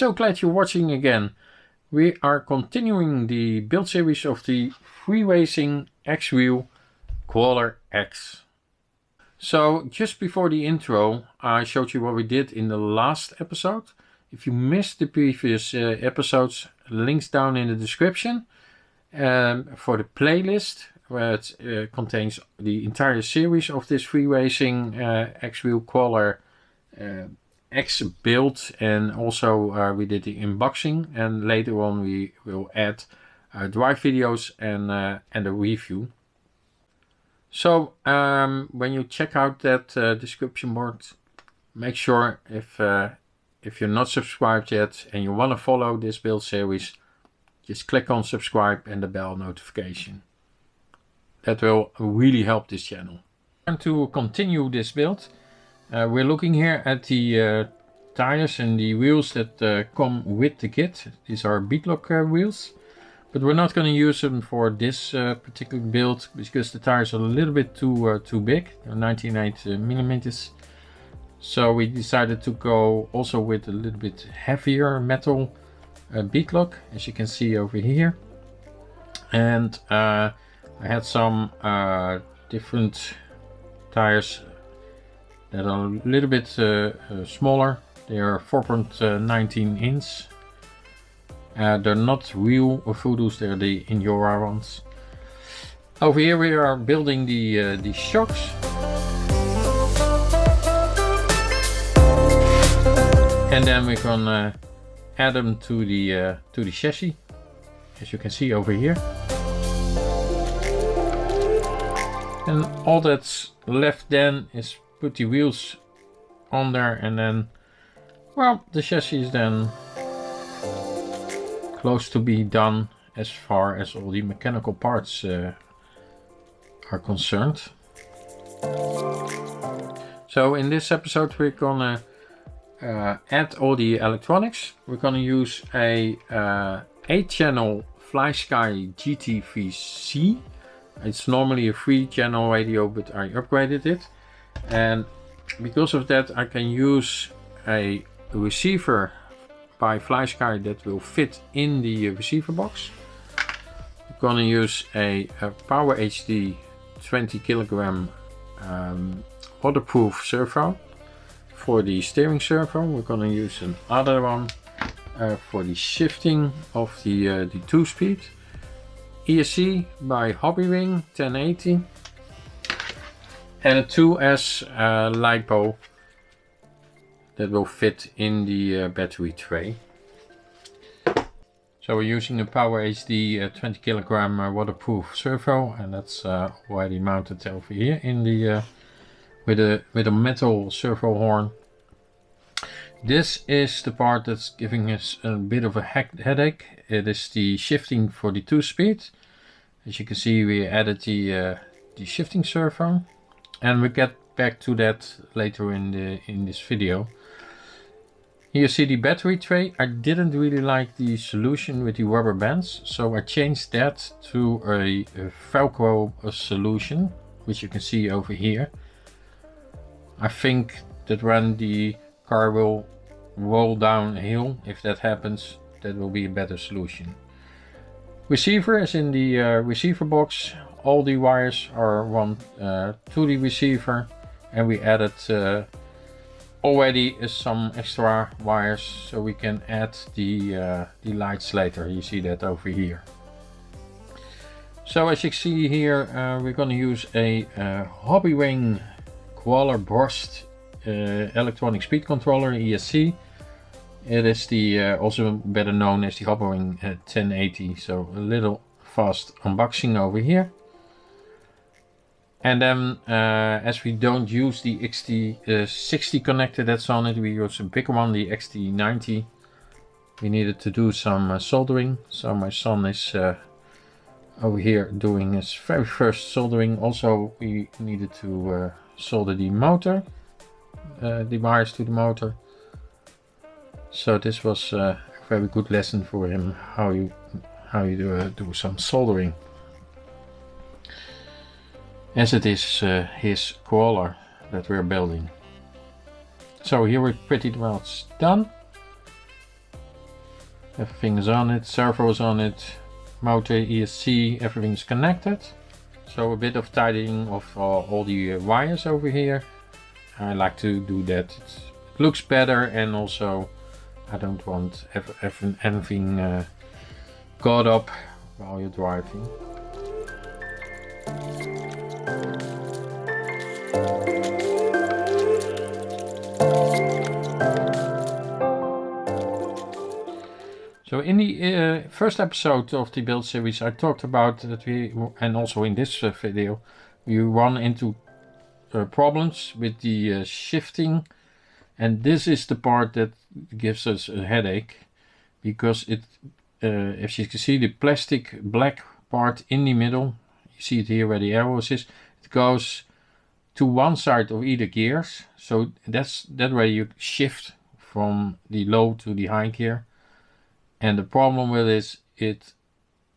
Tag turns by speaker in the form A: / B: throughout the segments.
A: so glad you're watching again. We are continuing the build series of the 3Racing X-Wheel Crawler X. So just before the intro, I showed you what we did in the last episode. If you missed the previous episodes, links down in the description for the playlist, where it contains the entire series of this 3Racing X-Wheel Crawler X build, and also we did the unboxing, and later on we will add drive videos and a review. So when you check out that description board, make sure if you're not subscribed yet and you want to follow this build series, just click on subscribe and the bell notification. That will really help this channel. And to continue this build, we're looking here at the tires and the wheels that come with the kit. These are beadlock wheels, but we're not going to use them for this particular build because the tires are a little bit too big. They're 19.8 millimeters. So we decided to go also with a little bit heavier metal beadlock, as you can see over here. And I had some different tires that are a little bit smaller. They are 4.19 inch. They're not real Voodoos, they're the Endura ones. Over here we are building the shocks. And then we're gonna add them to the chassis, as you can see over here. And all that's left then is put the wheels on there, and then, well, the chassis is then close to be done as far as all the mechanical parts are concerned. So in this episode we're gonna add all the electronics. We're gonna use a 8-channel FlySky GT3C. It's normally a 3-channel radio, but I upgraded it, and because of that I can use a receiver by FlySky that will fit in the receiver box. I'm gonna use a Power HD 20 kilogram waterproof servo for the steering servo. We're gonna use another one for the shifting of the 2-speed. ESC by Hobbywing 1080, and a 2S LiPo that will fit in the battery tray. So we're using a Power HD 20 kilogram waterproof servo, and that's already mounted over here in the with a metal servo horn. This is the part that's giving us a bit of a headache. It is the shifting for the 2-speed. As you can see, we added the shifting servo, and we'll get back to that later in this video. Here you see the battery tray. I didn't really like the solution with the rubber bands, so I changed that to a velcro solution, which you can see over here. I think that when the car will roll down a hill, if that happens, that will be a better solution. Receiver is in the receiver box. All the wires are run to the receiver, and we added already some extra wires so we can add the lights later. You see that over here. So as you see here, we're going to use a Hobbywing Crawler Burst electronic speed controller, ESC. It is the also better known as the Hobbywing 1080. So a little fast unboxing over here. And then as we don't use the XT60 connector that's on it, we use a bigger one, the XT90. We needed to do some soldering, so my son is over here doing his very first soldering. Also we needed to solder the motor, the wires to the motor. So this was a very good lesson for him, how you do some soldering, as it is his crawler that we're building. So here we're pretty much done. Everything is on it, servos on it, motor, ESC, everything's connected. So a bit of tidying of all the wires over here. I like to do that. It looks better, and also I don't want anything caught up while you're driving. So in the first episode of the build series, I talked about that and also in this video, we run into problems with the shifting, and this is the part that gives us a headache, because it, as you can see, the plastic black part in the middle, you see it here where the arrows is, it goes to one side of either gears, so that way you shift from the low to the high gear. And the problem with this, it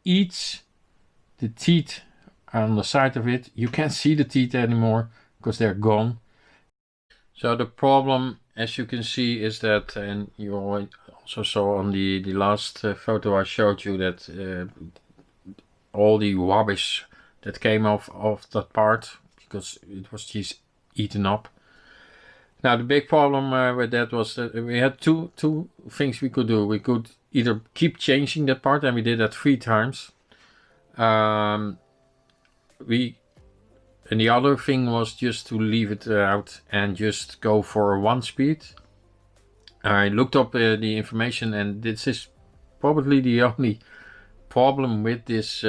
A: eats the teeth on the side of it. You can't see the teeth anymore because they're gone. So the problem, as you can see, is that, and you also saw on the last photo I showed you, that all the rubbish that came off of that part, because it was just eaten up. Now the big problem with that was that we had two things we could do. We could either keep changing that part, and we did that 3 times. And the other thing was just to leave it out and just go for a 1 speed. I looked up the information, and this is probably the only problem with this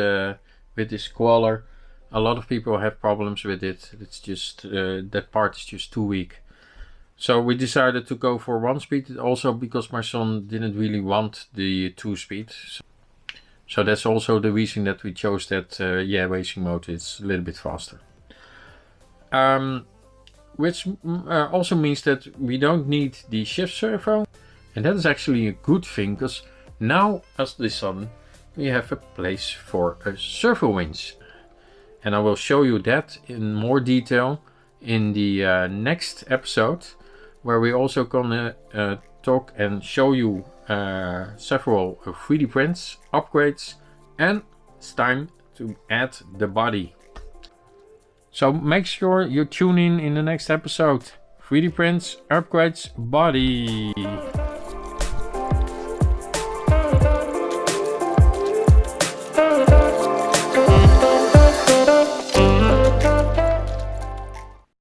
A: crawler. A lot of people have problems with it. It's just that part is just too weak. So we decided to go for 1 speed, also because my son didn't really want the 2 speed. So that's also the reason that we chose that racing mode. It's a little bit faster. Which also means that we don't need the shift servo. And that is actually a good thing, because now, as of the sudden, we have a place for a servo winch. And I will show you that in more detail in the next episode, where we also gonna talk and show you several 3D prints, upgrades, and it's time to add the body. So make sure you tune in the next episode. 3D prints, upgrades, body.